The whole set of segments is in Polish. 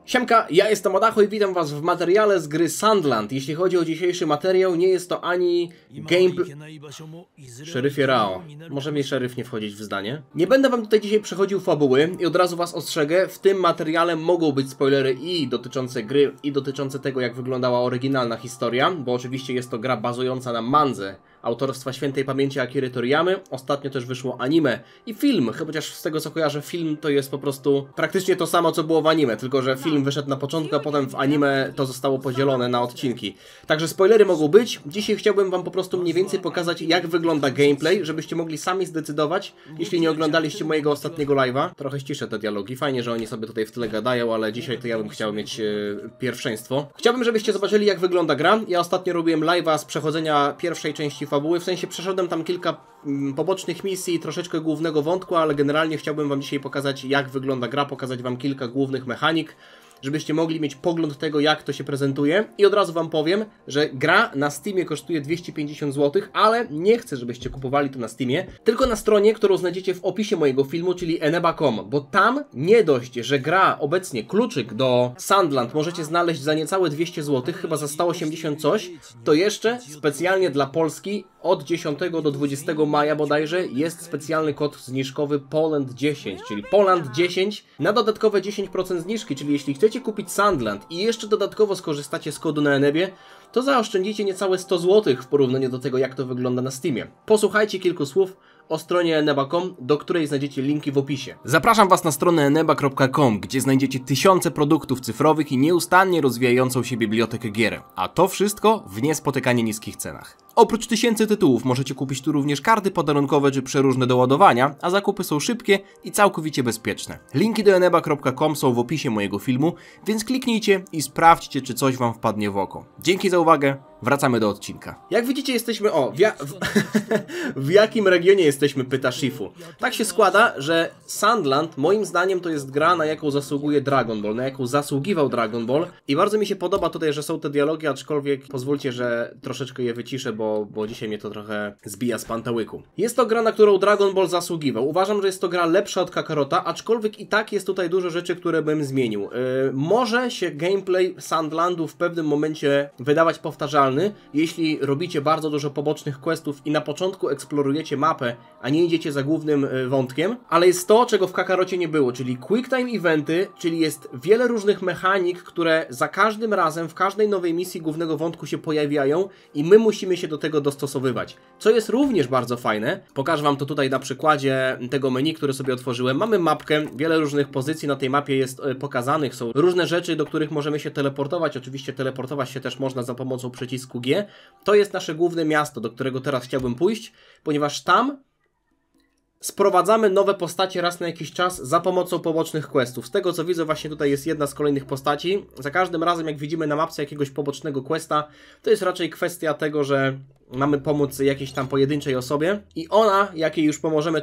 Siemka, ja jestem Odacho i witam was w materiale z gry Sandland. Jeśli chodzi o dzisiejszy materiał, nie jest to ani gameplay... Szeryfie Rao. Może mi szeryf nie wchodzić w zdanie. Nie będę wam tutaj dzisiaj przechodził fabuły i od razu was ostrzegę, w tym materiale mogą być spoilery i dotyczące gry, i dotyczące tego, jak wyglądała oryginalna historia, bo oczywiście jest to gra bazująca na mandze autorstwa świętej pamięci Akiry Toriyamy. Ostatnio też wyszło anime i film, chociaż z tego co kojarzę, film to jest po prostu praktycznie to samo, co było w anime, tylko że film wyszedł na początku, a potem w anime to zostało podzielone na odcinki. Także spoilery mogą być. Dzisiaj chciałbym wam po prostu mniej więcej pokazać, jak wygląda gameplay, żebyście mogli sami zdecydować, jeśli nie oglądaliście mojego ostatniego live'a. Trochę ściszę te dialogi, fajnie, że oni sobie tutaj w tle gadają, ale dzisiaj to ja bym chciał mieć pierwszeństwo. Chciałbym, żebyście zobaczyli, jak wygląda gra. Ja ostatnio robiłem live'a z przechodzenia pierwszej części fabuły, w sensie przeszedłem tam kilka pobocznych misji, troszeczkę głównego wątku, ale generalnie chciałbym wam dzisiaj pokazać, jak wygląda gra, pokazać wam kilka głównych mechanik, żebyście mogli mieć pogląd tego, jak to się prezentuje. I od razu wam powiem, że gra na Steamie kosztuje 250 zł, ale nie chcę, żebyście kupowali to na Steamie, tylko na stronie, którą znajdziecie w opisie mojego filmu, czyli eneba.com, bo tam nie dość, że gra obecnie kluczyk do Sandland możecie znaleźć za niecałe 200 zł, chyba za 180 coś, to jeszcze specjalnie dla Polski od 10 do 20 maja bodajże jest specjalny kod zniżkowy Poland10, czyli Poland10 na dodatkowe 10% zniżki, czyli jeśli chcecie kupić Sandland i jeszcze dodatkowo skorzystacie z kodu na Enebie, to zaoszczędzicie niecałe 100 zł w porównaniu do tego, jak to wygląda na Steamie. Posłuchajcie kilku słów o stronie eneba.com, do której znajdziecie linki w opisie. Zapraszam was na stronę eneba.com, gdzie znajdziecie tysiące produktów cyfrowych i nieustannie rozwijającą się bibliotekę gier. A to wszystko w niespotykanie niskich cenach. Oprócz tysięcy tytułów możecie kupić tu również karty podarunkowe czy przeróżne do ładowania, a zakupy są szybkie i całkowicie bezpieczne. Linki do eneba.com są w opisie mojego filmu, więc kliknijcie i sprawdźcie, czy coś wam wpadnie w oko. Dzięki za uwagę, wracamy do odcinka. Jak widzicie, jesteśmy... w jakim regionie jesteśmy, pyta Shifu. Tak się składa, że Sandland moim zdaniem to jest gra, na jaką zasługuje Dragon Ball, na jaką zasługiwał Dragon Ball i bardzo mi się podoba tutaj, że są te dialogi, aczkolwiek pozwólcie, że troszeczkę je wyciszę, bo dzisiaj mnie to trochę zbija z pantałyku. Jest to gra, na którą Dragon Ball zasługiwał. Uważam, że jest to gra lepsza od Kakarota, aczkolwiek i tak jest tutaj dużo rzeczy, które bym zmienił. Może się gameplay Sandlandu w pewnym momencie wydawać powtarzalny, jeśli robicie bardzo dużo pobocznych questów i na początku eksplorujecie mapę, a nie idziecie za głównym wątkiem, ale jest to, czego w Kakarocie nie było, czyli quick time eventy, czyli jest wiele różnych mechanik, które za każdym razem, w każdej nowej misji głównego wątku się pojawiają i my musimy się do tego dostosowywać. Co jest również bardzo fajne, pokażę wam to tutaj na przykładzie tego menu, które sobie otworzyłem. Mamy mapkę, wiele różnych pozycji na tej mapie jest pokazanych, są różne rzeczy, do których możemy się teleportować. Oczywiście teleportować się też można za pomocą przycisku G. To jest nasze główne miasto, do którego teraz chciałbym pójść, ponieważ tam sprowadzamy nowe postacie raz na jakiś czas za pomocą pobocznych questów. Z tego co widzę, właśnie tutaj jest jedna z kolejnych postaci. Za każdym razem, jak widzimy na mapce jakiegoś pobocznego questa, to jest raczej kwestia tego, że mamy pomóc jakiejś tam pojedynczej osobie i ona, jakiej już pomożemy,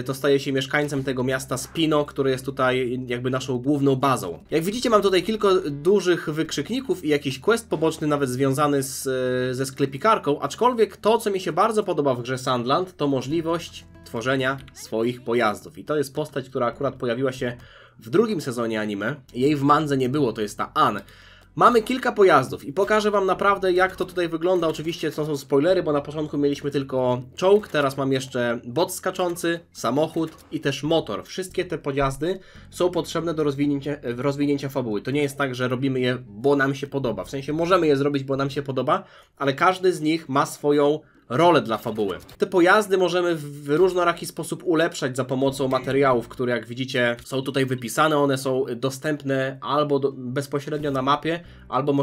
to staje się mieszkańcem tego miasta Spino, które jest tutaj jakby naszą główną bazą. Jak widzicie, mam tutaj kilka dużych wykrzykników i jakiś quest poboczny nawet związany ze sklepikarką, aczkolwiek to, co mi się bardzo podoba w grze Sandland, to możliwość tworzenia swoich pojazdów. I to jest postać, która akurat pojawiła się w drugim sezonie anime. Jej w mandze nie było, to jest ta Ann. Mamy kilka pojazdów i pokażę wam naprawdę, jak to tutaj wygląda. Oczywiście to są spoilery, bo na początku mieliśmy tylko czołg, teraz mam jeszcze bot skaczący, samochód i też motor. Wszystkie te pojazdy są potrzebne do rozwinięcia fabuły. To nie jest tak, że robimy je, bo nam się podoba. W sensie możemy je zrobić, bo nam się podoba, ale każdy z nich ma swoją rolę dla fabuły. Te pojazdy możemy w różnoraki sposób ulepszać za pomocą materiałów, które jak widzicie są tutaj wypisane. One są dostępne albo bezpośrednio na mapie, albo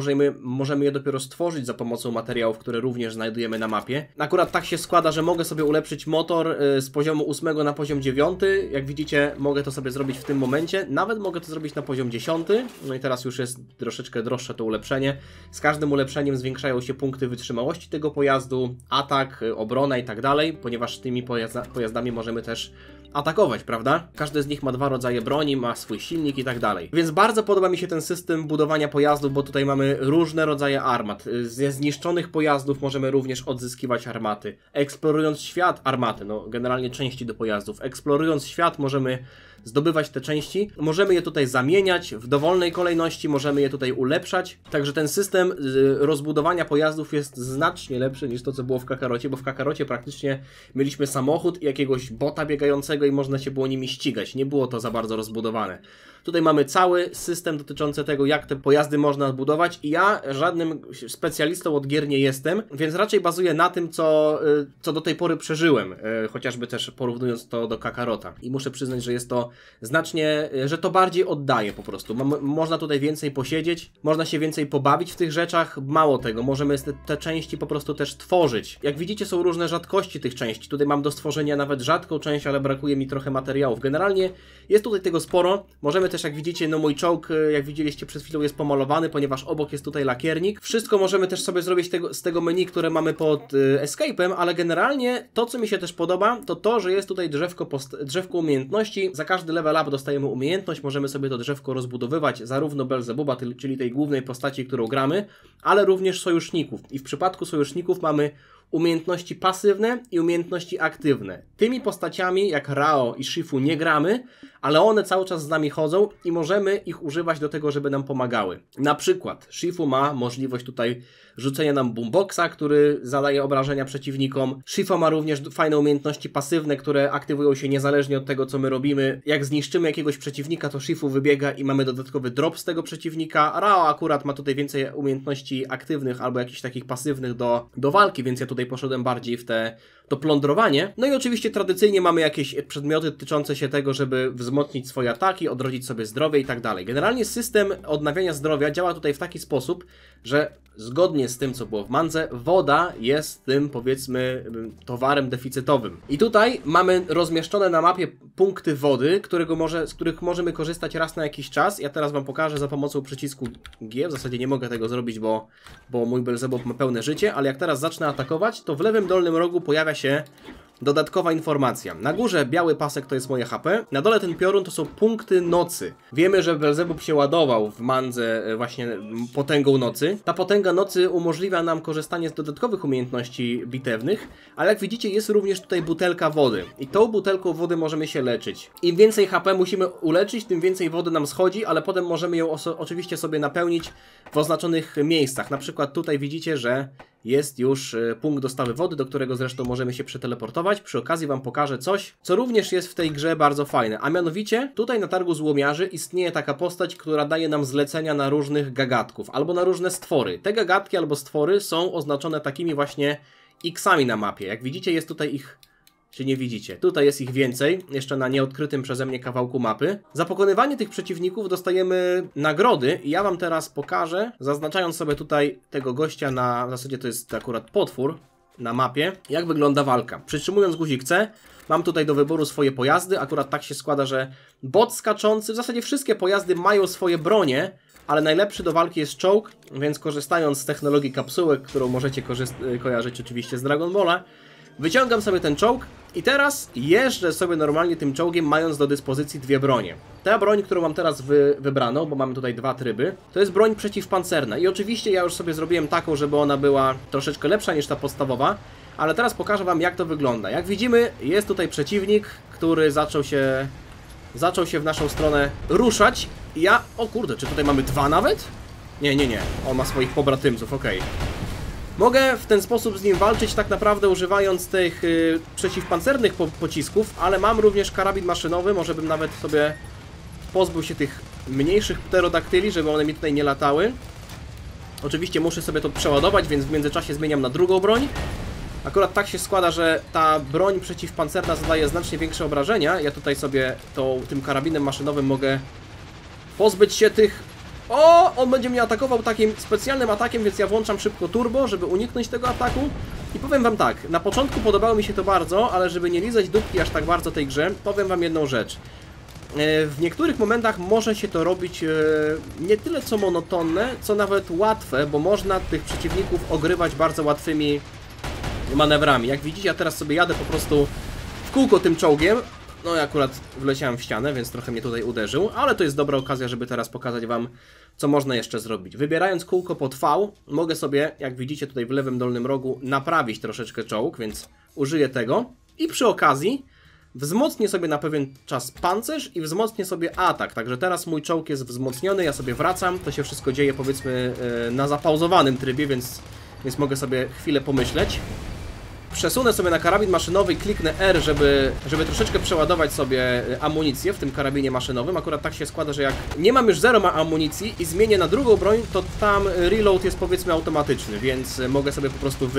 możemy je dopiero stworzyć za pomocą materiałów, które również znajdujemy na mapie. Akurat tak się składa, że mogę sobie ulepszyć motor z poziomu 8 na poziom 9. Jak widzicie, mogę to sobie zrobić w tym momencie. Nawet mogę to zrobić na poziom 10. No i teraz już jest troszeczkę droższe to ulepszenie. Z każdym ulepszeniem zwiększają się punkty wytrzymałości tego pojazdu, atak, obrona i tak dalej, ponieważ tymi pojazdami możemy też atakować, prawda? Każdy z nich ma dwa rodzaje broni, ma swój silnik i tak dalej. Więc bardzo podoba mi się ten system budowania pojazdów, bo tutaj mamy różne rodzaje armat. Ze zniszczonych pojazdów możemy również odzyskiwać armaty. Eksplorując świat, armaty, no generalnie części do pojazdów. Eksplorując świat możemy zdobywać te części. Możemy je tutaj zamieniać w dowolnej kolejności, możemy je tutaj ulepszać. Także ten system rozbudowania pojazdów jest znacznie lepszy niż to, co było w Kakarocie, bo w Kakarocie praktycznie mieliśmy samochód i jakiegoś bota biegającego i można się było nimi ścigać. Nie było to za bardzo rozbudowane. Tutaj mamy cały system dotyczący tego, jak te pojazdy można budować i ja żadnym specjalistą od gier nie jestem, więc raczej bazuję na tym, co do tej pory przeżyłem, chociażby też porównując to do Kakarota. I muszę przyznać, że jest to znacznie, że to bardziej oddaje po prostu. Można tutaj więcej posiedzieć, można się więcej pobawić w tych rzeczach. Mało tego, możemy te części po prostu też tworzyć. Jak widzicie, są różne rzadkości tych części. Tutaj mam do stworzenia nawet rzadką część, ale brakuje mi trochę materiałów. Generalnie jest tutaj tego sporo. Możemy też, jak widzicie, no mój czołg, jak widzieliście przed chwilą, jest pomalowany, ponieważ obok jest tutaj lakiernik. Wszystko możemy też sobie zrobić z tego menu, które mamy pod Escape'em, ale generalnie to, co mi się też podoba, to to, że jest tutaj drzewko umiejętności. Za każdy level up dostajemy umiejętność, możemy sobie to drzewko rozbudowywać, zarówno Belzebuba, czyli tej głównej postaci, którą gramy, ale również sojuszników. I w przypadku sojuszników mamy umiejętności pasywne i umiejętności aktywne. Tymi postaciami jak Rao i Shifu nie gramy, ale one cały czas z nami chodzą i możemy ich używać do tego, żeby nam pomagały. Na przykład Shifu ma możliwość tutaj rzucenia nam boomboxa, który zadaje obrażenia przeciwnikom. Shifu ma również fajne umiejętności pasywne, które aktywują się niezależnie od tego, co my robimy. Jak zniszczymy jakiegoś przeciwnika, to Shifu wybiega i mamy dodatkowy drop z tego przeciwnika. Rao akurat ma tutaj więcej umiejętności aktywnych albo jakichś takich pasywnych do walki, więc ja tutaj poszedłem bardziej w to plądrowanie. No i oczywiście tradycyjnie mamy jakieś przedmioty dotyczące się tego, żeby wzmocnić swoje ataki, odrodzić sobie zdrowie i tak dalej. Generalnie system odnawiania zdrowia działa tutaj w taki sposób, że zgodnie z tym, co było w Mandze, woda jest tym, powiedzmy, towarem deficytowym. I tutaj mamy rozmieszczone na mapie punkty wody, z których możemy korzystać raz na jakiś czas. Ja teraz wam pokażę za pomocą przycisku G. W zasadzie nie mogę tego zrobić, bo mój Belzebub ma pełne życie, ale jak teraz zacznę atakować, to w lewym dolnym rogu pojawia się dodatkowa informacja. Na górze biały pasek to jest moje HP, na dole ten piorun to są punkty nocy. Wiemy, że Belzebub się ładował w Mandze właśnie potęgą nocy. Ta potęga nocy umożliwia nam korzystanie z dodatkowych umiejętności bitewnych, ale jak widzicie, jest również tutaj butelka wody. I tą butelką wody możemy się leczyć. Im więcej HP musimy uleczyć, tym więcej wody nam schodzi, ale potem możemy ją oczywiście sobie napełnić w oznaczonych miejscach. Na przykład tutaj widzicie, że jest już punkt dostawy wody, do którego zresztą możemy się przeteleportować. Przy okazji wam pokażę coś, co również jest w tej grze bardzo fajne. A mianowicie, tutaj na targu złomiarzy istnieje taka postać, która daje nam zlecenia na różnych gagatków, albo na różne stwory. Te gagatki albo stwory są oznaczone takimi właśnie X-ami na mapie. Jak widzicie, jest tutaj ich... Czy nie widzicie? Tutaj jest ich więcej, jeszcze na nieodkrytym przeze mnie kawałku mapy. Za pokonywanie tych przeciwników dostajemy nagrody i ja wam teraz pokażę, zaznaczając sobie tutaj tego gościa w zasadzie to jest akurat potwór na mapie, jak wygląda walka. Przytrzymując guzik C, mam tutaj do wyboru swoje pojazdy, akurat tak się składa, że bot skaczący, w zasadzie wszystkie pojazdy mają swoje bronie, ale najlepszy do walki jest czołg, więc korzystając z technologii kapsułek, którą możecie kojarzyć oczywiście z Dragon Balla, wyciągam sobie ten czołg i teraz jeżdżę sobie normalnie tym czołgiem, mając do dyspozycji dwie bronie. Ta broń, którą mam teraz wybraną, bo mamy tutaj dwa tryby, to jest broń przeciwpancerna. I oczywiście ja już sobie zrobiłem taką, żeby ona była troszeczkę lepsza niż ta podstawowa, ale teraz pokażę wam, jak to wygląda. Jak widzimy, jest tutaj przeciwnik, który zaczął się w naszą stronę ruszać. I o kurde, czy tutaj mamy dwa nawet? Nie. On ma swoich pobratymców, okej. Mogę w ten sposób z nim walczyć tak naprawdę używając tych przeciwpancernych pocisków, ale mam również karabin maszynowy, może bym nawet sobie pozbył się tych mniejszych pterodaktyli, żeby one mi tutaj nie latały. Oczywiście muszę sobie to przeładować, więc w międzyczasie zmieniam na drugą broń. Akurat tak się składa, że ta broń przeciwpancerna zadaje znacznie większe obrażenia. Ja tutaj sobie tym karabinem maszynowym mogę pozbyć się tych... O! On będzie mnie atakował takim specjalnym atakiem, więc ja włączam szybko turbo, żeby uniknąć tego ataku. I powiem wam tak, na początku podobało mi się to bardzo, ale żeby nie lizać dupki aż tak bardzo tej grze, powiem wam jedną rzecz. W niektórych momentach może się to robić nie tyle co monotonne, co nawet łatwe, bo można tych przeciwników ogrywać bardzo łatwymi manewrami. Jak widzicie, ja teraz sobie jadę po prostu w kółko tym czołgiem. No i akurat wleciałem w ścianę, więc trochę mnie tutaj uderzył, ale to jest dobra okazja, żeby teraz pokazać wam, co można jeszcze zrobić. Wybierając kółko pod V, mogę sobie, jak widzicie tutaj w lewym dolnym rogu, naprawić troszeczkę czołg, więc użyję tego. I przy okazji wzmocnię sobie na pewien czas pancerz i wzmocnię sobie atak. Także teraz mój czołg jest wzmocniony, ja sobie wracam. To się wszystko dzieje, powiedzmy, na zapauzowanym trybie, więc mogę sobie chwilę pomyśleć. Przesunę sobie na karabin maszynowy i kliknę R, żeby troszeczkę przeładować sobie amunicję w tym karabinie maszynowym. Akurat tak się składa, że jak nie mam już 0 amunicji i zmienię na drugą broń, to tam reload jest, powiedzmy, automatyczny, więc mogę sobie po prostu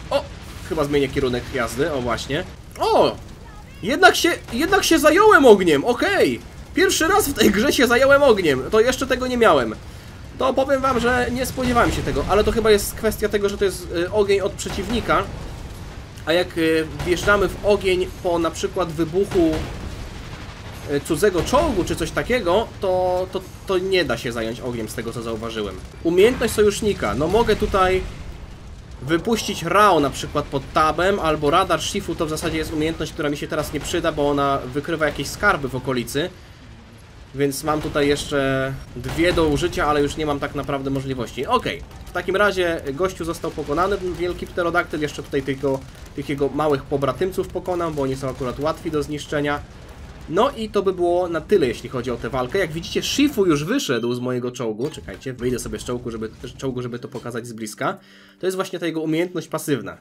O! Chyba zmienię kierunek jazdy, o właśnie. O! Jednak się zająłem ogniem, okej! Pierwszy raz w tej grze się zająłem ogniem, to jeszcze tego nie miałem. To powiem wam, że nie spodziewałem się tego, ale to chyba jest kwestia tego, że to jest ogień od przeciwnika. A jak wjeżdżamy w ogień po na przykład wybuchu cudzego czołgu czy coś takiego, to nie da się zająć ogniem, z tego co zauważyłem. Umiejętność sojusznika. No mogę tutaj wypuścić RAO na przykład pod tabem, albo radar Shifu to w zasadzie jest umiejętność, która mi się teraz nie przyda, bo ona wykrywa jakieś skarby w okolicy. Więc mam tutaj jeszcze 2 do użycia, ale już nie mam tak naprawdę możliwości. Okej, w takim razie gościu został pokonany, ten wielki pterodaktyl. Jeszcze tutaj tych jego małych pobratymców pokonam, bo oni są akurat łatwi do zniszczenia. No i to by było na tyle, jeśli chodzi o tę walkę. Jak widzicie, Shifu już wyszedł z mojego czołgu. Czekajcie, wyjdę sobie z czołgu, żeby to pokazać z bliska. To jest właśnie ta jego umiejętność pasywna,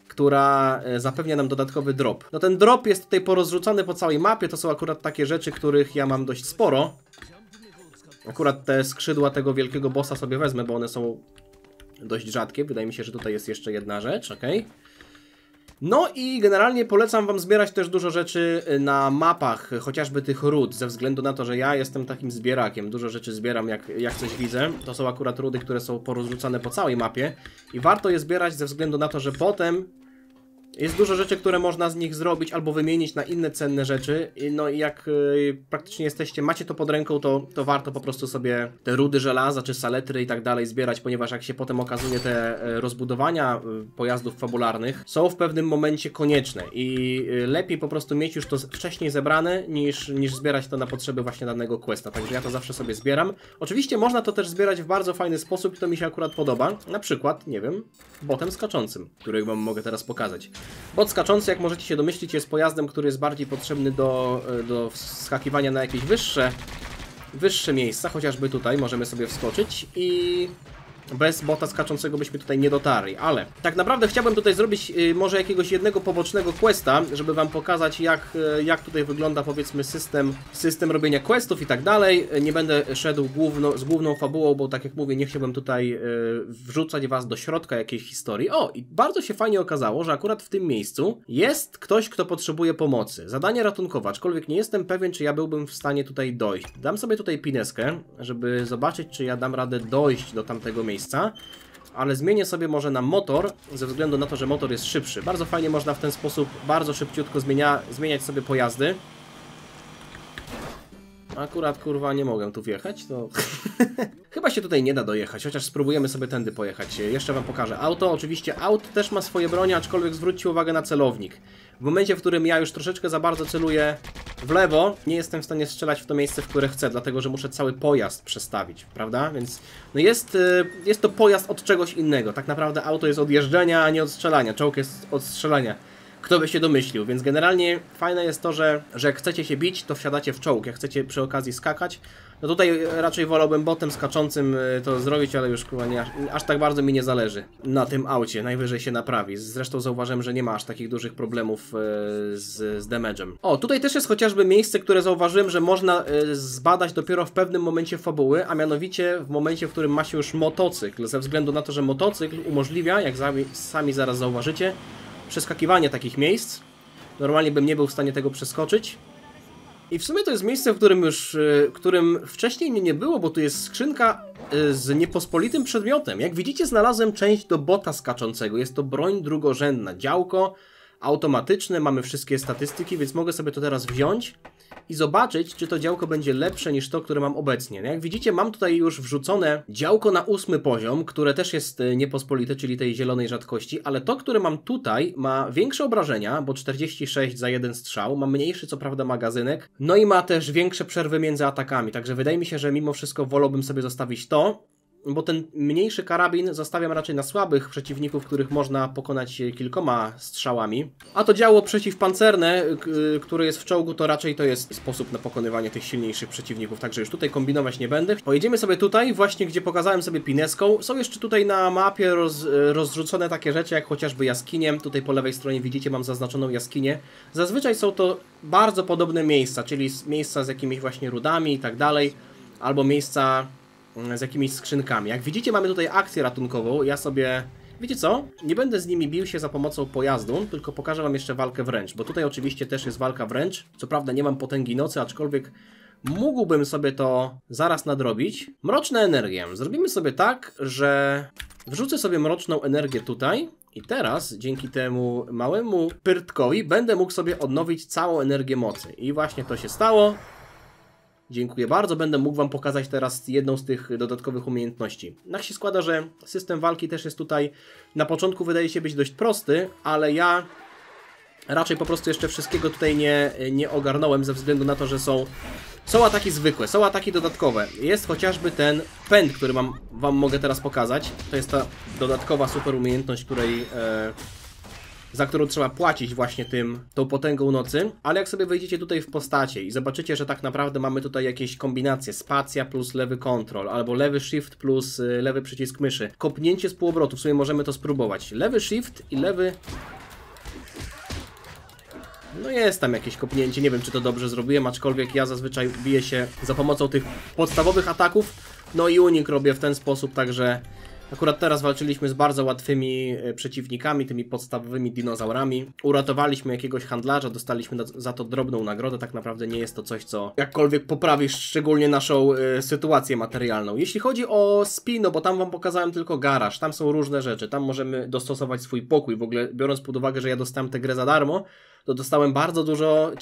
która zapewnia nam dodatkowy drop. No ten drop jest tutaj porozrzucony po całej mapie, to są akurat takie rzeczy, których ja mam dość sporo. Akurat te skrzydła tego wielkiego bossa sobie wezmę, bo one są dość rzadkie. Wydaje mi się, że tutaj jest jeszcze jedna rzecz, ok. No i generalnie polecam wam zbierać też dużo rzeczy na mapach, chociażby tych ród, ze względu na to, że ja jestem takim zbierakiem. Dużo rzeczy zbieram, jak coś widzę. To są akurat rudy, które są porozrzucane po całej mapie i warto je zbierać ze względu na to, że potem jest dużo rzeczy, które można z nich zrobić albo wymienić na inne cenne rzeczy. No i jak praktycznie macie to pod ręką, to warto po prostu sobie te rudy żelaza czy saletry i tak dalej zbierać, ponieważ jak się potem okazuje, te rozbudowania pojazdów fabularnych są w pewnym momencie konieczne i lepiej po prostu mieć już to wcześniej zebrane niż zbierać to na potrzeby właśnie danego questa. Także ja to zawsze sobie zbieram. Oczywiście można to też zbierać w bardzo fajny sposób i to mi się akurat podoba. Na przykład, nie wiem, botem skaczącym, którego wam mogę teraz pokazać. Bot skaczący, jak możecie się domyślić, jest pojazdem, który jest bardziej potrzebny do wskakiwania na jakieś wyższe miejsca, chociażby tutaj możemy sobie wskoczyć i bez bota skaczącego byśmy tutaj nie dotarli, ale tak naprawdę chciałbym tutaj zrobić może jakiegoś jednego pobocznego questa, żeby wam pokazać jak tutaj wygląda, powiedzmy, system robienia questów i tak dalej. Nie będę szedł z główną fabułą, bo tak jak mówię, nie chciałbym tutaj wrzucać was do środka jakiejś historii. O, i bardzo się fajnie okazało, że akurat w tym miejscu jest ktoś, kto potrzebuje pomocy. Zadanie ratunkowe, aczkolwiek nie jestem pewien, czy ja byłbym w stanie tutaj dojść. Dam sobie tutaj pineskę, żeby zobaczyć, czy ja dam radę dojść do tamtego miejsca, ale zmienię sobie może na motor, ze względu na to, że motor jest szybszy. Bardzo fajnie można w ten sposób bardzo szybciutko zmieniać sobie pojazdy. Akurat, kurwa, nie mogę tu wjechać, to chyba się tutaj nie da dojechać, chociaż spróbujemy sobie tędy pojechać. Jeszcze wam pokażę auto. Oczywiście auto też ma swoje bronie, aczkolwiek zwróćcie uwagę na celownik. W momencie, w którym ja już troszeczkę za bardzo celuję w lewo, nie jestem w stanie strzelać w to miejsce, w które chcę, dlatego że muszę cały pojazd przestawić, prawda? Więc no jest to pojazd od czegoś innego. Tak naprawdę auto jest od jeżdżenia, a nie od strzelania. Czołg jest od strzelania. Kto by się domyślił, więc generalnie fajne jest to, że jak chcecie się bić, to wsiadacie w czołg, jak chcecie przy okazji skakać, no tutaj raczej wolałbym botem skaczącym to zrobić, ale już chyba aż tak bardzo mi nie zależy na tym aucie, najwyżej się naprawi. Zresztą zauważyłem, że nie ma aż takich dużych problemów z damage'em. O, tutaj też jest chociażby miejsce, które zauważyłem, że można zbadać dopiero w pewnym momencie fabuły, a mianowicie w momencie, w którym ma się już motocykl, ze względu na to, że motocykl umożliwia, jak sami zaraz zauważycie, przeskakiwanie takich miejsc. Normalnie bym nie był w stanie tego przeskoczyć. I w sumie to jest miejsce, w którym wcześniej mnie nie było, bo tu jest skrzynka z niepospolitym przedmiotem. Jak widzicie, znalazłem część do bota skaczącego. Jest to broń drugorzędna. Działko automatyczne, mamy wszystkie statystyki, więc mogę sobie to teraz wziąć i zobaczyć, czy to działko będzie lepsze niż to, które mam obecnie. No jak widzicie, mam tutaj już wrzucone działko na 8 poziom, które też jest niepospolite, czyli tej zielonej rzadkości, ale to, które mam tutaj, ma większe obrażenia, bo 46 za jeden strzał, ma mniejszy co prawda magazynek, no i ma też większe przerwy między atakami, także wydaje mi się, że mimo wszystko wolałbym sobie zostawić to bo ten mniejszy karabin zostawiam raczej na słabych przeciwników, których można pokonać kilkoma strzałami. A to działo przeciwpancerne, które jest w czołgu, to raczej to jest sposób na pokonywanie tych silniejszych przeciwników, także już tutaj kombinować nie będę. Pojedziemy sobie tutaj, właśnie gdzie pokazałem sobie pineską. Są jeszcze tutaj na mapie rozrzucone takie rzeczy, jak chociażby jaskinie. Tutaj po lewej stronie widzicie, mam zaznaczoną jaskinię. Zazwyczaj są to bardzo podobne miejsca, czyli miejsca z jakimiś właśnie rudami i tak dalej, albo miejsca z jakimiś skrzynkami. Jak widzicie, mamy tutaj akcję ratunkową. Ja sobie... Wiecie co? Nie będę z nimi bił się za pomocą pojazdu, tylko pokażę wam jeszcze walkę wręcz, bo tutaj oczywiście też jest walka wręcz. Co prawda nie mam potęgi nocy, aczkolwiek mógłbym sobie to zaraz nadrobić. Mroczna energia. Zrobimy sobie tak, że wrzucę sobie mroczną energię tutaj i teraz dzięki temu małemu pyrtkowi będę mógł sobie odnowić całą energię mocy. I właśnie to się stało. Dziękuję bardzo, będę mógł wam pokazać teraz jedną z tych dodatkowych umiejętności. Tak się składa, że system walki też jest tutaj, na początku wydaje się być dość prosty, ale ja raczej po prostu jeszcze wszystkiego tutaj nie ogarnąłem ze względu na to, że są ataki zwykłe, są ataki dodatkowe. Jest chociażby ten pęd, który wam mogę teraz pokazać. To jest ta dodatkowa super umiejętność, za którą trzeba płacić właśnie tą potęgą nocy, ale jak sobie wejdziecie tutaj w postacie i zobaczycie, że tak naprawdę mamy tutaj jakieś kombinacje, spacja plus lewy kontrol, albo lewy shift plus lewy przycisk myszy, kopnięcie z półobrotu, w sumie możemy to spróbować, lewy shift i lewy... No jest tam jakieś kopnięcie, nie wiem czy to dobrze zrobiłem, aczkolwiek ja zazwyczaj biję się za pomocą tych podstawowych ataków, no i unik robię w ten sposób, także... Akurat teraz walczyliśmy z bardzo łatwymi przeciwnikami, tymi podstawowymi dinozaurami. Uratowaliśmy jakiegoś handlarza, dostaliśmy za to drobną nagrodę. Tak naprawdę nie jest to coś, co jakkolwiek poprawi szczególnie naszą sytuację materialną. Jeśli chodzi o Spino, bo tam wam pokazałem tylko garaż, tam są różne rzeczy, tam możemy dostosować swój pokój. W ogóle biorąc pod uwagę, że ja dostałem tę grę za darmo, to dostałem bardzo dużo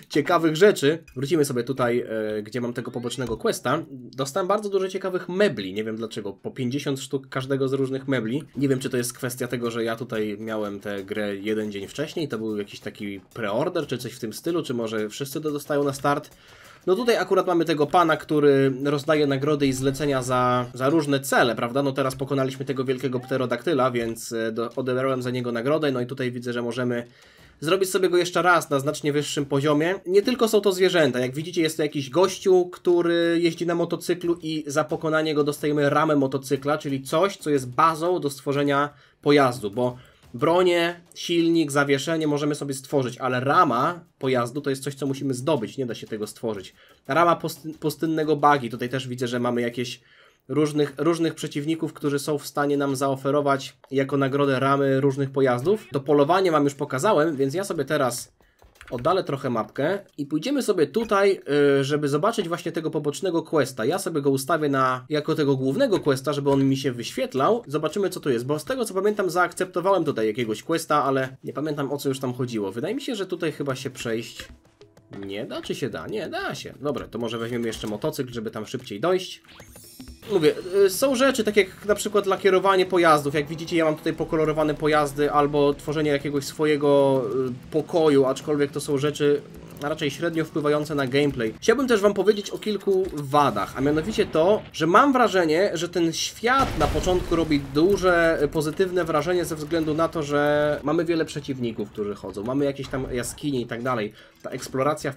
ciekawych rzeczy. Wrócimy sobie tutaj, gdzie mam tego pobocznego questa. Dostałem bardzo dużo ciekawych mebli, nie wiem dlaczego, po 50 sztuk każdego z różnych mebli. Nie wiem, czy to jest kwestia tego, że ja tutaj miałem tę grę jeden dzień wcześniej, to był jakiś taki preorder, czy coś w tym stylu, czy może wszyscy to dostają na start. No tutaj akurat mamy tego pana, który rozdaje nagrody i zlecenia za różne cele, prawda? No teraz pokonaliśmy tego wielkiego pterodaktyla, więc odebrałem za niego nagrodę, no i tutaj widzę, że możemy zrobić sobie go jeszcze raz na znacznie wyższym poziomie. Nie tylko są to zwierzęta. Jak widzicie, jest to jakiś gościu, który jeździ na motocyklu i za pokonanie go dostajemy ramę motocykla, czyli coś, co jest bazą do stworzenia pojazdu, bo bronię, silnik, zawieszenie możemy sobie stworzyć, ale rama pojazdu to jest coś, co musimy zdobyć, nie da się tego stworzyć. Rama pustynnego buggy, tutaj też widzę, że mamy jakieś różnych przeciwników, którzy są w stanie nam zaoferować jako nagrodę ramy różnych pojazdów. To polowanie wam już pokazałem, więc ja sobie teraz oddalę trochę mapkę i pójdziemy sobie tutaj, żeby zobaczyć właśnie tego pobocznego questa. Ja sobie go ustawię jako tego głównego questa, żeby on mi się wyświetlał. Zobaczymy, co tu jest, bo z tego co pamiętam zaakceptowałem tutaj jakiegoś questa, ale nie pamiętam, o co już tam chodziło. Wydaje mi się, że tutaj chyba się przejść nie da, czy się da? Nie, da się. Dobra, to może weźmiemy jeszcze motocykl, żeby tam szybciej dojść. Mówię, są rzeczy, tak jak na przykład lakierowanie pojazdów. Jak widzicie, ja mam tutaj pokolorowane pojazdy albo tworzenie jakiegoś swojego pokoju, aczkolwiek to są rzeczy raczej średnio wpływające na gameplay. Chciałbym też wam powiedzieć o kilku wadach, a mianowicie to, że mam wrażenie, że ten świat na początku robi duże pozytywne wrażenie ze względu na to, że mamy wiele przeciwników, którzy chodzą, mamy jakieś tam jaskinie i tak dalej. Ta eksploracja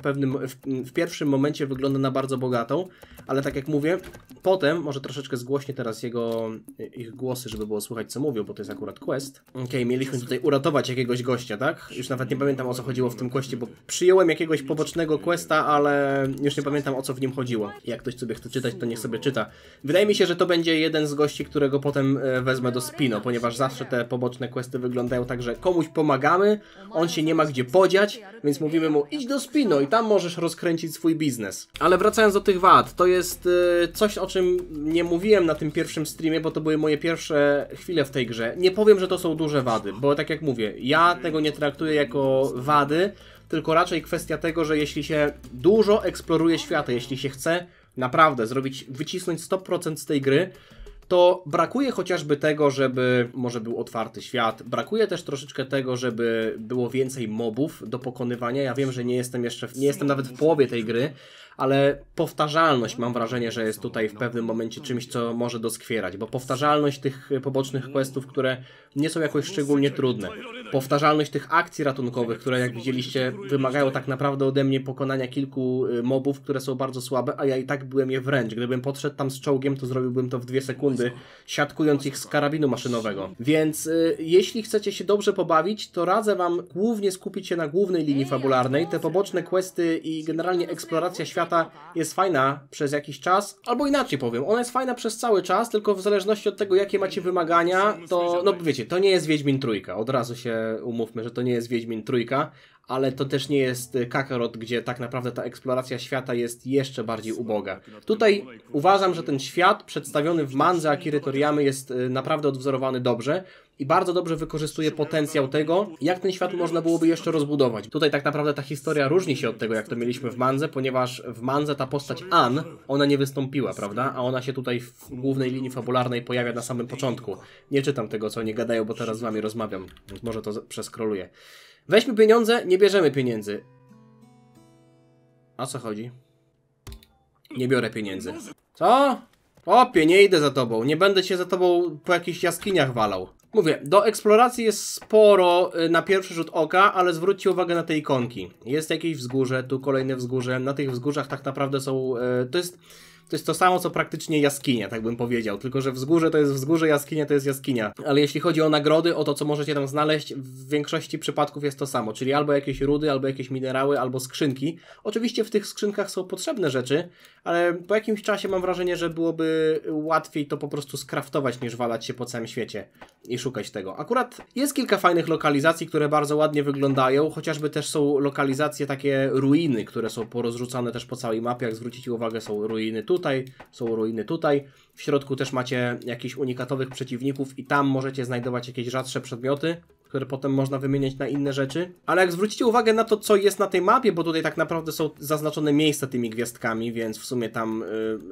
w pierwszym momencie wygląda na bardzo bogatą, ale tak jak mówię, potem, może troszeczkę zgłośnie teraz ich głosy, żeby było słychać co mówią, bo to jest akurat quest. Okej, mieliśmy tutaj uratować jakiegoś gościa, tak? Już nawet nie pamiętam, o co chodziło w tym questie, bo przyjąłem jakiegoś pobocznego questa, ale już nie pamiętam, o co w nim chodziło. Jak ktoś sobie chce czytać, to niech sobie czyta. Wydaje mi się, że to będzie jeden z gości, którego potem wezmę do Spino, ponieważ zawsze te poboczne questy wyglądają tak, że komuś pomagamy, on się nie ma gdzie podziać, więc mówimy mu idź do Spino i tam możesz rozkręcić swój biznes. Ale wracając do tych wad, to jest coś, o czym nie mówiłem na tym pierwszym streamie, bo to były moje pierwsze chwile w tej grze. Nie powiem, że to są duże wady, bo tak jak mówię, ja tego nie traktuję jako wady, tylko raczej kwestia tego, że jeśli się dużo eksploruje świata, jeśli się chce naprawdę wycisnąć 100% z tej gry, to brakuje chociażby tego, żeby może był otwarty świat. Brakuje też troszeczkę tego, żeby było więcej mobów do pokonywania. Ja wiem, że nie jestem nawet w połowie tej gry, ale powtarzalność mam wrażenie, że jest tutaj w pewnym momencie czymś, co może doskwierać, bo powtarzalność tych pobocznych questów, które nie są jakoś szczególnie trudne, powtarzalność tych akcji ratunkowych, które jak widzieliście wymagają tak naprawdę ode mnie pokonania kilku mobów, które są bardzo słabe, a ja i tak byłem je wręcz. Gdybym podszedł tam z czołgiem, to zrobiłbym to w 2 sekundy, siatkując ich z karabinu maszynowego. Więc jeśli chcecie się dobrze pobawić, to radzę wam głównie skupić się na głównej linii fabularnej. Te poboczne questy i generalnie eksploracja świata jest fajna przez jakiś czas, albo inaczej powiem, ona jest fajna przez cały czas, tylko w zależności od tego, jakie macie wymagania, to, no wiecie, to nie jest Wiedźmin Trójka, od razu się umówmy, że to nie jest Wiedźmin Trójka, ale to też nie jest Kakarot, gdzie tak naprawdę ta eksploracja świata jest jeszcze bardziej uboga. Tutaj uważam, że ten świat przedstawiony w mandze Akiry Toriyamy jest naprawdę odwzorowany dobrze i bardzo dobrze wykorzystuje potencjał tego, jak ten świat można byłoby jeszcze rozbudować. Tutaj tak naprawdę ta historia różni się od tego, jak to mieliśmy w mandze, ponieważ w mandze ta postać Ann, ona nie wystąpiła, prawda? A ona się tutaj w głównej linii fabularnej pojawia na samym początku. Nie czytam tego, co oni gadają, bo teraz z wami rozmawiam, więc może to przeskroluję. Weźmy pieniądze, nie bierzemy pieniędzy. O co chodzi? Nie biorę pieniędzy. Co? Opie, nie idę za tobą. Nie będę się za tobą po jakichś jaskiniach walał. Mówię, do eksploracji jest sporo na pierwszy rzut oka, ale zwróćcie uwagę na te ikonki. Jest jakieś wzgórze, tu kolejne wzgórze. Na tych wzgórzach tak naprawdę są... To jest to samo, co praktycznie jaskinia, tak bym powiedział. Tylko że wzgórze to jest wzgórze, jaskinia to jest jaskinia. Ale jeśli chodzi o nagrody, o to, co możecie tam znaleźć, w większości przypadków jest to samo. Czyli albo jakieś rudy, albo jakieś minerały, albo skrzynki. Oczywiście w tych skrzynkach są potrzebne rzeczy, ale po jakimś czasie mam wrażenie, że byłoby łatwiej to po prostu skraftować, niż walać się po całym świecie i szukać tego. Akurat jest kilka fajnych lokalizacji, które bardzo ładnie wyglądają. Chociażby też są lokalizacje takie ruiny, które są porozrzucane też po całej mapie. Jak zwrócicie uwagę, są ruiny tutaj, są ruiny tutaj. W środku też macie jakichś unikatowych przeciwników i tam możecie znajdować jakieś rzadsze przedmioty, które potem można wymieniać na inne rzeczy. Ale jak zwrócicie uwagę na to, co jest na tej mapie, bo tutaj tak naprawdę są zaznaczone miejsca tymi gwiazdkami, więc w sumie tam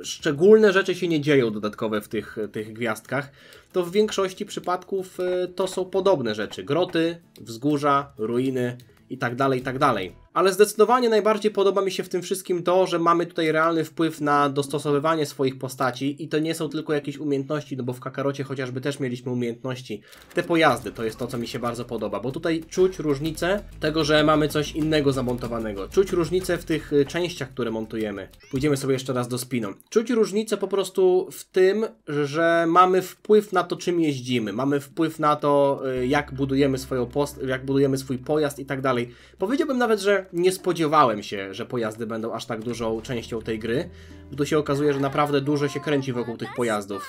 szczególne rzeczy się nie dzieją dodatkowe w tych gwiazdkach, to w większości przypadków to są podobne rzeczy. Groty, wzgórza, ruiny i tak dalej, i tak dalej. Ale zdecydowanie najbardziej podoba mi się w tym wszystkim to, że mamy tutaj realny wpływ na dostosowywanie swoich postaci i to nie są tylko jakieś umiejętności, no bo w Kakarocie chociażby też mieliśmy umiejętności. Te pojazdy to jest to, co mi się bardzo podoba, bo tutaj czuć różnicę tego, że mamy coś innego zamontowanego. Czuć różnicę w tych częściach, które montujemy. Pójdziemy sobie jeszcze raz do Spino. Czuć różnicę po prostu w tym, że mamy wpływ na to, czym jeździmy. Mamy wpływ na to, jak budujemy jak budujemy swój pojazd i tak dalej. Powiedziałbym nawet, że nie spodziewałem się, że pojazdy będą aż tak dużą częścią tej gry, bo tu się okazuje, że naprawdę dużo się kręci wokół tych pojazdów.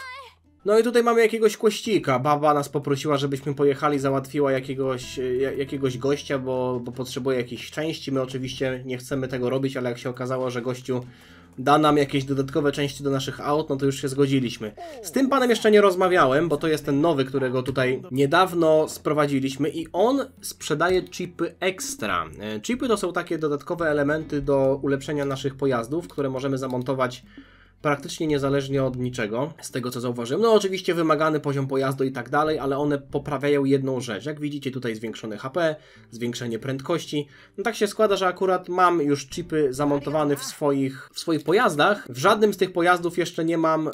No i tutaj mamy jakiegoś kłościka. Baba nas poprosiła, żebyśmy pojechali, załatwiła jakiegoś gościa, bo potrzebuje jakiejś części. My oczywiście nie chcemy tego robić, ale jak się okazało, że gościu da nam jakieś dodatkowe części do naszych aut, no to już się zgodziliśmy. Z tym panem jeszcze nie rozmawiałem, bo to jest ten nowy, którego tutaj niedawno sprowadziliśmy i on sprzedaje chipy ekstra. Chipy to są takie dodatkowe elementy do ulepszenia naszych pojazdów, które możemy zamontować praktycznie niezależnie od niczego, z tego co zauważyłem. No oczywiście wymagany poziom pojazdu i tak dalej, ale one poprawiają jedną rzecz. Jak widzicie tutaj zwiększone HP, zwiększenie prędkości. No tak się składa, że akurat mam już chipy zamontowane w swoich pojazdach. W żadnym z tych pojazdów jeszcze nie mam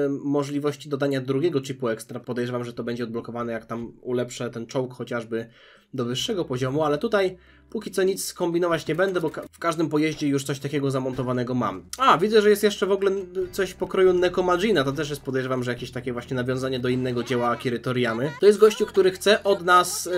możliwości dodania drugiego chipu ekstra. Podejrzewam, że to będzie odblokowane, jak tam ulepszę ten czołg chociażby do wyższego poziomu, ale tutaj póki co nic kombinować nie będę, bo w każdym pojeździe już coś takiego zamontowanego mam. A, widzę, że jest jeszcze w ogóle coś pokroju Nekomajina, to też jest, podejrzewam, że jakieś takie właśnie nawiązanie do innego dzieła Akiry Toriyamy. To jest gościu, który chce od nas...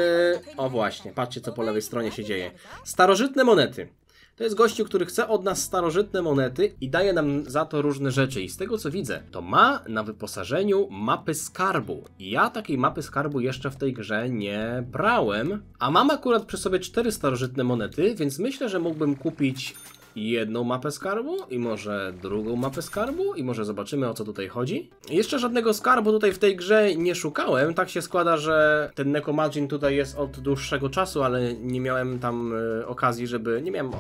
O właśnie, patrzcie co po lewej stronie się dzieje. Starożytne monety. To jest gościu, który chce od nas starożytne monety i daje nam za to różne rzeczy. I z tego co widzę, to ma na wyposażeniu mapy skarbu. I ja takiej mapy skarbu jeszcze w tej grze nie brałem. A mam akurat przy sobie 4 starożytne monety, więc myślę, że mógłbym kupić jedną mapę skarbu i może drugą mapę skarbu i może zobaczymy, o co tutaj chodzi. Jeszcze żadnego skarbu tutaj w tej grze nie szukałem. Tak się składa, że ten Necomagin tutaj jest od dłuższego czasu, ale nie miałem tam okazji, nie miałem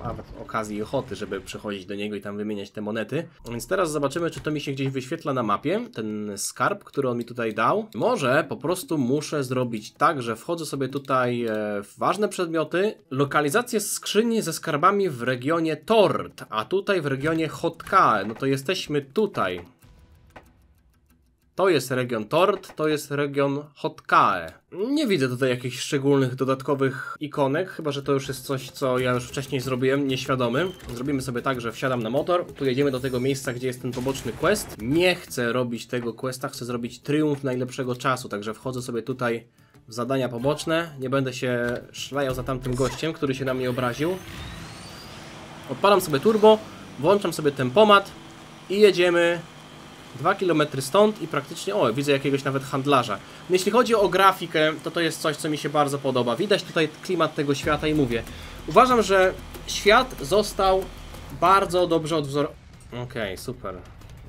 okazji i ochoty, żeby przychodzić do niego i tam wymieniać te monety. Więc teraz zobaczymy, czy to mi się gdzieś wyświetla na mapie, ten skarb, który on mi tutaj dał. Może po prostu muszę zrobić tak, że wchodzę sobie tutaj w ważne przedmioty, lokalizację skrzyni ze skarbami w regionie Tord, a tutaj w regionie Hotkae. No to jesteśmy tutaj. To jest region Tord, to jest region Hotkae. Nie widzę tutaj jakichś szczególnych dodatkowych ikonek, chyba że to już jest coś, co ja już wcześniej zrobiłem, nieświadomy. Zrobimy sobie tak, że wsiadam na motor, tu jedziemy do tego miejsca, gdzie jest ten poboczny quest. Nie chcę robić tego questa, chcę zrobić triumf najlepszego czasu, także wchodzę sobie tutaj w zadania poboczne. Nie będę się szlajał za tamtym gościem, który się na mnie obraził. Odpalam sobie turbo, włączam sobie tempomat i jedziemy 2 km stąd i praktycznie, o, widzę jakiegoś nawet handlarza. No, jeśli chodzi o grafikę, to jest coś, co mi się bardzo podoba. Widać tutaj klimat tego świata i mówię, uważam, że świat został bardzo dobrze odwzorowany. Okej, super.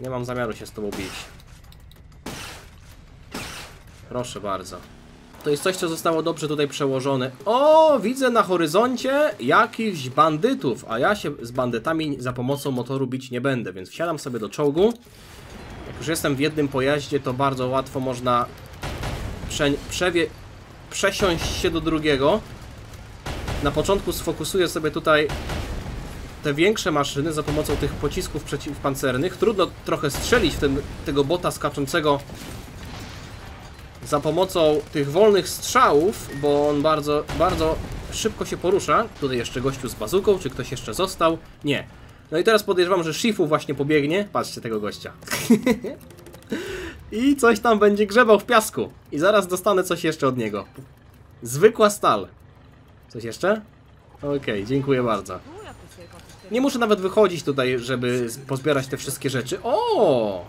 Nie mam zamiaru się z tobą bić. Proszę bardzo. To jest coś, co zostało dobrze tutaj przełożone. O, widzę na horyzoncie jakichś bandytów, a ja się z bandytami za pomocą motoru bić nie będę, więc wsiadam sobie do czołgu. Jak już jestem w jednym pojaździe, to bardzo łatwo można przesiąść się do drugiego. Na początku sfokusuję sobie tutaj te większe maszyny za pomocą tych pocisków przeciwpancernych. Trudno trochę strzelić w tego bota skaczącego za pomocą tych wolnych strzałów, bo on bardzo, bardzo szybko się porusza. Tutaj jeszcze gościu z bazuką, czy ktoś jeszcze został? Nie. No i teraz podejrzewam, że Shifu właśnie pobiegnie. Patrzcie tego gościa. I coś tam będzie grzebał w piasku. I zaraz dostanę coś jeszcze od niego. Zwykła stal. Coś jeszcze? Okej, dziękuję bardzo. Nie muszę nawet wychodzić tutaj, żeby pozbierać te wszystkie rzeczy. O!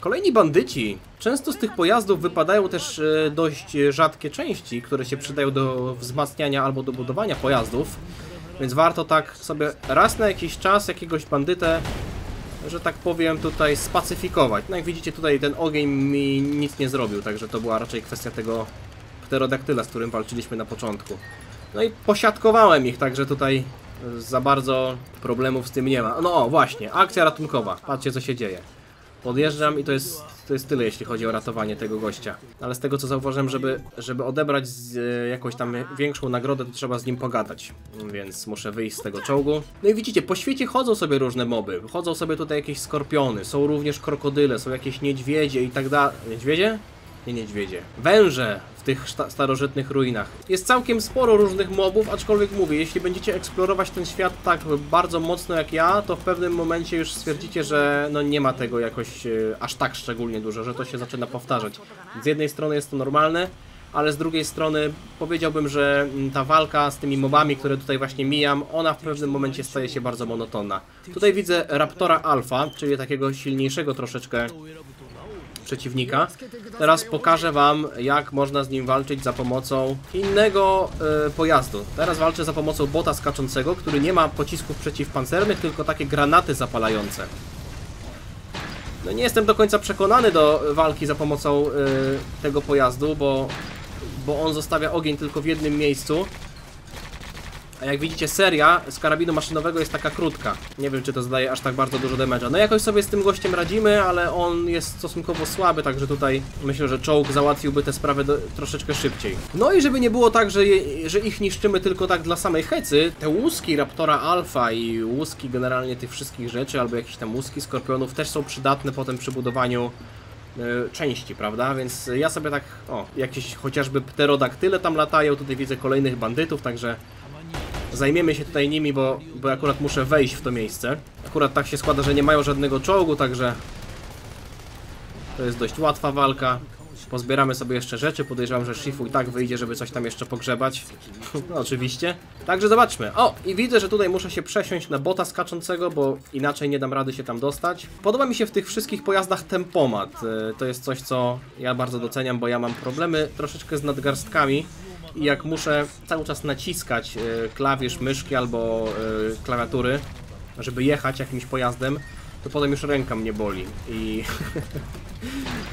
Kolejni bandyci. Często z tych pojazdów wypadają też dość rzadkie części, które się przydają do wzmacniania albo do budowania pojazdów. Więc warto tak sobie raz na jakiś czas jakiegoś bandytę, że tak powiem, tutaj spacyfikować. No jak widzicie, tutaj ten ogień mi nic nie zrobił, także to była raczej kwestia tego pterodaktyla, z którym walczyliśmy na początku. No i posiadkowałem ich, także tutaj za bardzo problemów z tym nie ma. No o, właśnie, akcja ratunkowa. Patrzcie, co się dzieje. Podjeżdżam i to jest tyle, jeśli chodzi o ratowanie tego gościa. Ale z tego, co zauważyłem, żeby odebrać jakąś tam większą nagrodę, to trzeba z nim pogadać. Więc muszę wyjść z tego czołgu. No i widzicie, po świecie chodzą sobie różne moby. Chodzą sobie tutaj jakieś skorpiony, są również krokodyle, są jakieś niedźwiedzie i tak dalej. Niedźwiedzie? Nie niedźwiedzie. Węże w tych starożytnych ruinach. Jest całkiem sporo różnych mobów, aczkolwiek mówię, jeśli będziecie eksplorować ten świat tak bardzo mocno jak ja, to w pewnym momencie już stwierdzicie, że no nie ma tego jakoś aż tak szczególnie dużo, że to się zaczyna powtarzać. Z jednej strony jest to normalne, ale z drugiej strony powiedziałbym, że ta walka z tymi mobami, które tutaj właśnie mijam, ona w pewnym momencie staje się bardzo monotonna. Tutaj widzę Raptora Alpha, czyli takiego silniejszego troszeczkę przeciwnika. Teraz pokażę wam, jak można z nim walczyć za pomocą innego pojazdu. Teraz walczę za pomocą bota skaczącego, który nie ma pocisków przeciwpancernych, tylko takie granaty zapalające. No nie jestem do końca przekonany do walki za pomocą tego pojazdu, bo on zostawia ogień tylko w jednym miejscu. A jak widzicie, seria z karabinu maszynowego jest taka krótka. Nie wiem, czy to zadaje aż tak bardzo dużo damage'a. No jakoś sobie z tym gościem radzimy, ale on jest stosunkowo słaby, także tutaj myślę, że czołg załatwiłby tę sprawę troszeczkę szybciej. No i żeby nie było tak, że ich niszczymy tylko tak dla samej hecy, te łuski Raptora Alpha i łuski generalnie tych wszystkich rzeczy, albo jakieś tam łuski skorpionów też są przydatne potem przy budowaniu części, prawda? Więc ja sobie tak, o, jakieś chociażby pterodaktyle tam latają, tutaj widzę kolejnych bandytów, także zajmiemy się tutaj nimi, bo akurat muszę wejść w to miejsce. Akurat tak się składa, że nie mają żadnego czołgu, także to jest dość łatwa walka. Pozbieramy sobie jeszcze rzeczy, podejrzewam, że Shifu i tak wyjdzie, żeby coś tam jeszcze pogrzebać. No oczywiście. Także zobaczmy. O, i widzę, że tutaj muszę się przesiąść na bota skaczącego, bo inaczej nie dam rady się tam dostać. Podoba mi się w tych wszystkich pojazdach tempomat. To jest coś, co ja bardzo doceniam, bo ja mam problemy troszeczkę z nadgarstkami. I jak muszę cały czas naciskać klawisz myszki albo klawiatury, żeby jechać jakimś pojazdem, to potem już ręka mnie boli.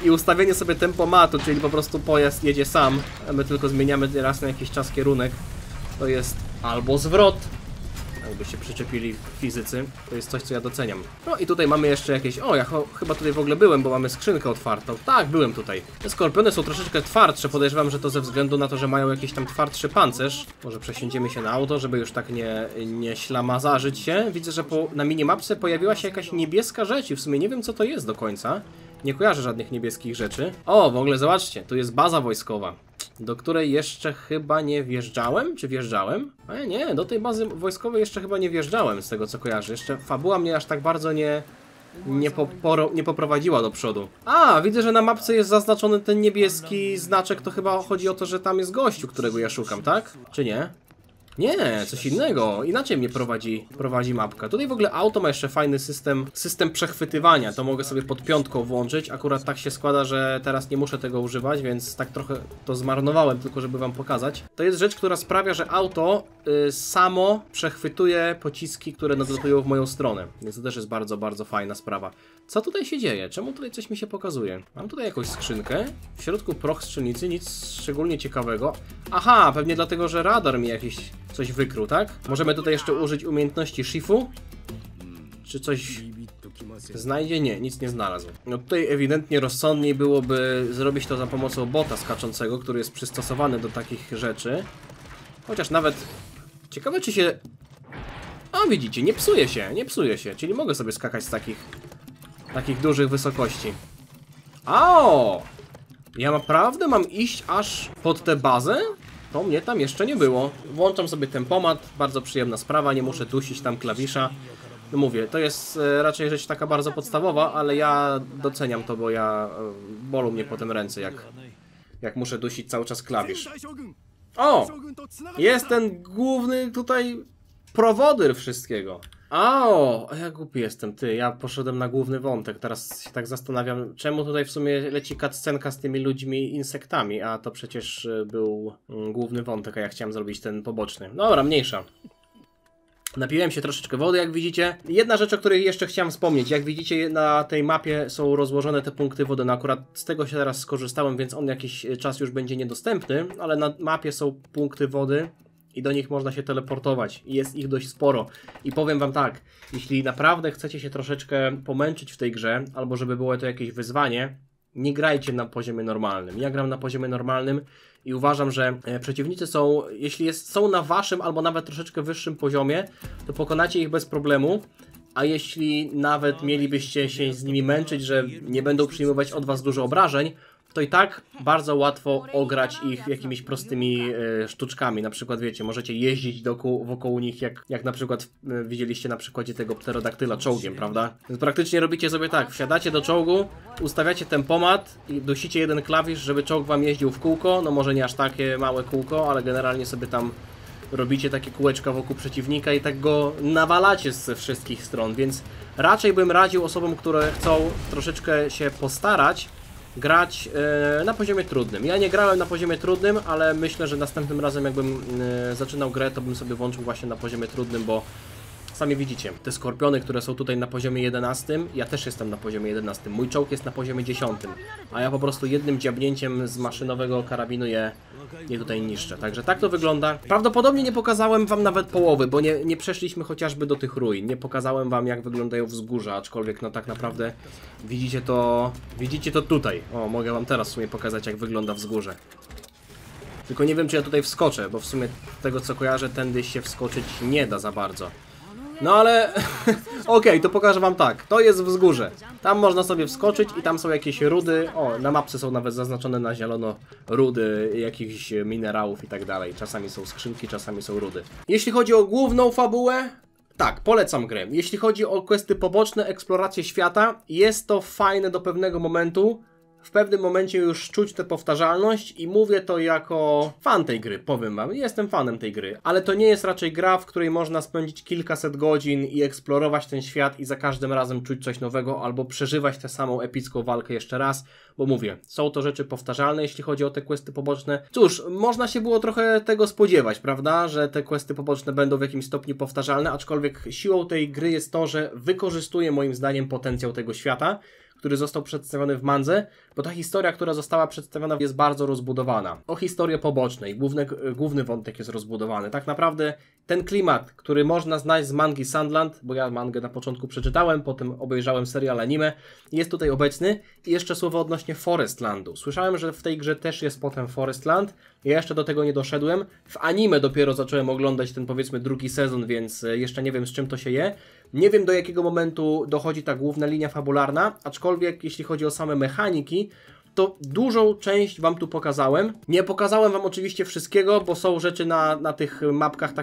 I ustawienie sobie tempomatu, czyli po prostu pojazd jedzie sam, a my tylko zmieniamy raz na jakiś czas kierunek, to jest albo zwrot, jakby się przyczepili fizycy, to jest coś, co ja doceniam. No i tutaj mamy jeszcze jakieś... O, ja chyba tutaj w ogóle byłem, bo mamy skrzynkę otwartą. Tak, byłem tutaj. Te skorpiony są troszeczkę twardsze, podejrzewam, że to ze względu na to, że mają jakiś tam twardszy pancerz. Może przesiądziemy się na auto, żeby już tak nie ślamazarzyć się. Widzę, że na minimapce pojawiła się jakaś niebieska rzecz i w sumie nie wiem, co to jest do końca. Nie kojarzę żadnych niebieskich rzeczy. O, w ogóle zobaczcie, tu jest baza wojskowa, do której jeszcze chyba nie wjeżdżałem, czy wjeżdżałem? A nie, do tej bazy wojskowej jeszcze chyba nie wjeżdżałem, z tego co kojarzę. Jeszcze fabuła mnie aż tak bardzo nie poprowadziła do przodu. A, widzę, że na mapce jest zaznaczony ten niebieski znaczek, to chyba chodzi o to, że tam jest gościu, którego ja szukam, tak? Czy nie? Nie, coś innego. Inaczej mnie prowadzi mapka. Tutaj w ogóle auto ma jeszcze fajny system przechwytywania. To mogę sobie pod piątką włączyć. Akurat tak się składa, że teraz nie muszę tego używać, więc tak trochę to zmarnowałem, tylko żeby wam pokazać. To jest rzecz, która sprawia, że auto samo przechwytuje pociski, które nadlatują w moją stronę. Więc to też jest bardzo, bardzo fajna sprawa. Co tutaj się dzieje? Czemu tutaj coś mi się pokazuje? Mam tutaj jakąś skrzynkę. W środku proch strzelnicy, nic szczególnie ciekawego. Aha, pewnie dlatego, że radar mi jakiś coś wykrył, tak? Możemy tutaj jeszcze użyć umiejętności Shifu. Czy coś znajdzie? Nie, nic nie znalazł. No tutaj ewidentnie rozsądniej byłoby zrobić to za pomocą bota skaczącego, który jest przystosowany do takich rzeczy. Chociaż nawet... Ciekawe, czy się... A, widzicie, nie psuje się. Czyli mogę sobie skakać z takich dużych wysokości. O! Ja naprawdę mam iść aż pod tę bazę? To mnie tam jeszcze nie było. Włączam sobie tempomat, bardzo przyjemna sprawa, nie muszę dusić tam klawisza. No mówię, to jest raczej rzecz taka bardzo podstawowa, ale ja doceniam to, bo bolą mnie potem ręce, jak muszę dusić cały czas klawisz. O! Jest ten główny tutaj prowodyr wszystkiego. O, ja głupi jestem, ty, ja poszedłem na główny wątek, teraz się tak zastanawiam, czemu tutaj w sumie leci cutscenka z tymi ludźmi insektami, a to przecież był główny wątek, a ja chciałem zrobić ten poboczny. Dobra, mniejsza. Napiłem się troszeczkę wody, jak widzicie. Jedna rzecz, o której jeszcze chciałem wspomnieć, jak widzicie na tej mapie są rozłożone te punkty wody, no akurat z tego się teraz skorzystałem, więc on jakiś czas już będzie niedostępny, ale na mapie są punkty wody i do nich można się teleportować i jest ich dość sporo. I powiem wam tak, jeśli naprawdę chcecie się troszeczkę pomęczyć w tej grze, albo żeby było to jakieś wyzwanie, nie grajcie na poziomie normalnym. Ja gram na poziomie normalnym i uważam, że przeciwnicy są, jeśli są na waszym albo nawet troszeczkę wyższym poziomie, to pokonacie ich bez problemu, a jeśli nawet mielibyście się z nimi męczyć, że nie będą przyjmować od was dużo obrażeń, to i tak bardzo łatwo ograć ich jakimiś prostymi sztuczkami. Na przykład, wiecie, możecie jeździć wokół nich, jak na przykład widzieliście na przykładzie tego pterodaktyla czołgiem, prawda? Więc praktycznie robicie sobie tak, wsiadacie do czołgu, ustawiacie tempomat i dusicie jeden klawisz, żeby czołg wam jeździł w kółko, no może nie aż takie małe kółko, ale generalnie sobie tam robicie takie kółeczka wokół przeciwnika i tak go nawalacie ze wszystkich stron, więc raczej bym radził osobom, które chcą troszeczkę się postarać, grać na poziomie trudnym. Ja nie grałem na poziomie trudnym, ale myślę, że następnym razem jakbym zaczynał grę, to bym sobie włączył właśnie na poziomie trudnym, bo sami widzicie, te skorpiony, które są tutaj na poziomie 11, ja też jestem na poziomie 11, mój czołg jest na poziomie 10, a ja po prostu jednym dziabnięciem z maszynowego karabinu je tutaj niszczę. Także tak to wygląda. Prawdopodobnie nie pokazałem wam nawet połowy, bo nie przeszliśmy chociażby do tych ruin. Nie pokazałem wam, jak wyglądają wzgórza, aczkolwiek no tak naprawdę widzicie to tutaj. O, mogę wam teraz w sumie pokazać, jak wygląda wzgórze. Tylko nie wiem, czy ja tutaj wskoczę, bo w sumie z tego co kojarzę, tędy się wskoczyć nie da za bardzo. No ale okej, to pokażę wam tak. To jest wzgórze. Tam można sobie wskoczyć i tam są jakieś rudy. O, na mapce są nawet zaznaczone na zielono rudy jakichś minerałów i tak dalej. Czasami są skrzynki, czasami są rudy. Jeśli chodzi o główną fabułę, tak, polecam grę. Jeśli chodzi o questy poboczne, eksplorację świata, jest to fajne do pewnego momentu. w pewnym momencie już czuć tę powtarzalność i mówię to jako fan tej gry, powiem wam, jestem fanem tej gry, ale to nie jest raczej gra, w której można spędzić kilkaset godzin i eksplorować ten świat i za każdym razem czuć coś nowego albo przeżywać tę samą epicką walkę jeszcze raz, bo mówię, są to rzeczy powtarzalne, jeśli chodzi o te questy poboczne. Cóż, można się było trochę tego spodziewać, prawda, że te questy poboczne będą w jakimś stopniu powtarzalne, aczkolwiek siłą tej gry jest to, że wykorzystuje moim zdaniem potencjał tego świata, który został przedstawiony w mandze, bo ta historia, która została przedstawiona, jest bardzo rozbudowana. O historię pobocznej, główny wątek jest rozbudowany. Tak naprawdę ten klimat, który można znać z mangi Sandland, bo ja mangę na początku przeczytałem, potem obejrzałem serial anime, jest tutaj obecny. I jeszcze słowo odnośnie Forestlandu. Słyszałem, że w tej grze też jest potem Forestland. Ja jeszcze do tego nie doszedłem. W anime dopiero zacząłem oglądać ten, powiedzmy, drugi sezon, więc jeszcze nie wiem, z czym to się je. Nie wiem, do jakiego momentu dochodzi ta główna linia fabularna, aczkolwiek jeśli chodzi o same mechaniki, to dużą część wam tu pokazałem. Nie pokazałem wam oczywiście wszystkiego, bo są rzeczy na tych mapkach,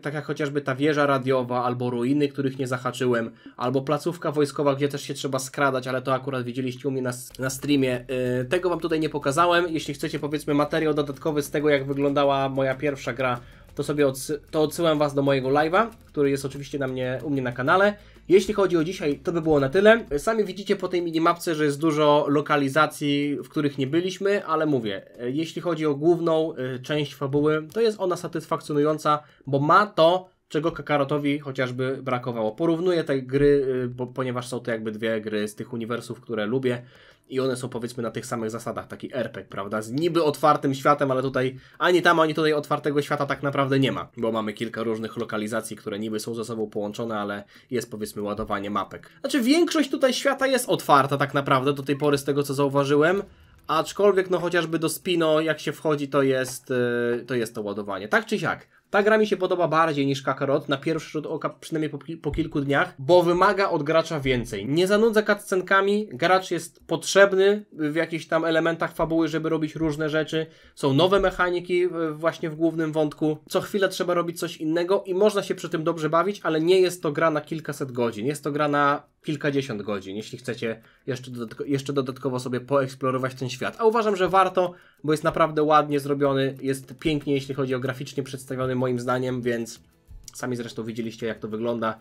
tak jak chociażby ta wieża radiowa, albo ruiny, których nie zahaczyłem, albo placówka wojskowa, gdzie też się trzeba skradać, ale to akurat widzieliście u mnie na streamie. Tego wam tutaj nie pokazałem. Jeśli chcecie, powiedzmy, materiał dodatkowy z tego, jak wyglądała moja pierwsza gra, to sobie odsyłam was do mojego live'a, który jest oczywiście u mnie na kanale. Jeśli chodzi o dzisiaj, to by było na tyle. Sami widzicie po tej minimapce, że jest dużo lokalizacji, w których nie byliśmy, ale mówię, jeśli chodzi o główną część fabuły, to jest ona satysfakcjonująca, bo ma to, czego Kakarotowi chociażby brakowało. Porównuję te gry, ponieważ są to jakby dwie gry z tych uniwersów, które lubię i one są, powiedzmy, na tych samych zasadach, taki RPG, prawda, z niby otwartym światem, ale tutaj ani tam, ani tutaj otwartego świata tak naprawdę nie ma, bo mamy kilka różnych lokalizacji, które niby są ze sobą połączone, ale jest, powiedzmy, ładowanie mapek. Znaczy, większość tutaj świata jest otwarta tak naprawdę do tej pory, z tego co zauważyłem, aczkolwiek no chociażby do Spino, jak się wchodzi, to jest to ładowanie. Tak czy siak, ta gra mi się podoba bardziej niż Kakarot, na pierwszy rzut oka, przynajmniej po kilku dniach, bo wymaga od gracza więcej. Nie zanudza cutscenkami, gracz jest potrzebny w jakichś tam elementach fabuły, żeby robić różne rzeczy. Są nowe mechaniki właśnie w głównym wątku. Co chwilę trzeba robić coś innego i można się przy tym dobrze bawić, ale nie jest to gra na kilkaset godzin. Jest to gra na kilkadziesiąt godzin, jeśli chcecie jeszcze dodatkowo sobie poeksplorować ten świat. A uważam, że warto, bo jest naprawdę ładnie zrobiony, jest pięknie, jeśli chodzi o graficznie przedstawiony moim zdaniem, więc sami zresztą widzieliście, jak to wygląda.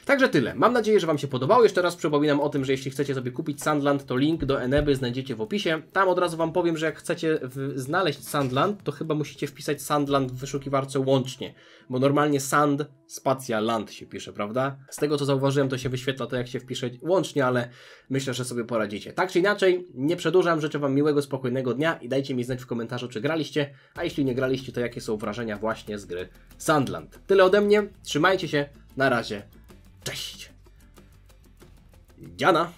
Także tyle. Mam nadzieję, że wam się podobało. Jeszcze raz przypominam o tym, że jeśli chcecie sobie kupić Sandland, to link do Eneby znajdziecie w opisie. Tam od razu wam powiem, że jak chcecie znaleźć Sandland, to chyba musicie wpisać Sandland w wyszukiwarce łącznie, bo normalnie Sand, spacja, land się pisze, prawda? Z tego co zauważyłem, to się wyświetla to, jak się wpisze łącznie, ale myślę, że sobie poradzicie. Tak czy inaczej, nie przedłużam, życzę wam miłego, spokojnego dnia i dajcie mi znać w komentarzu, czy graliście, a jeśli nie graliście, to jakie są wrażenia właśnie z gry Sandland. Tyle ode mnie, trzymajcie się, na razie. Cześć! Dziana!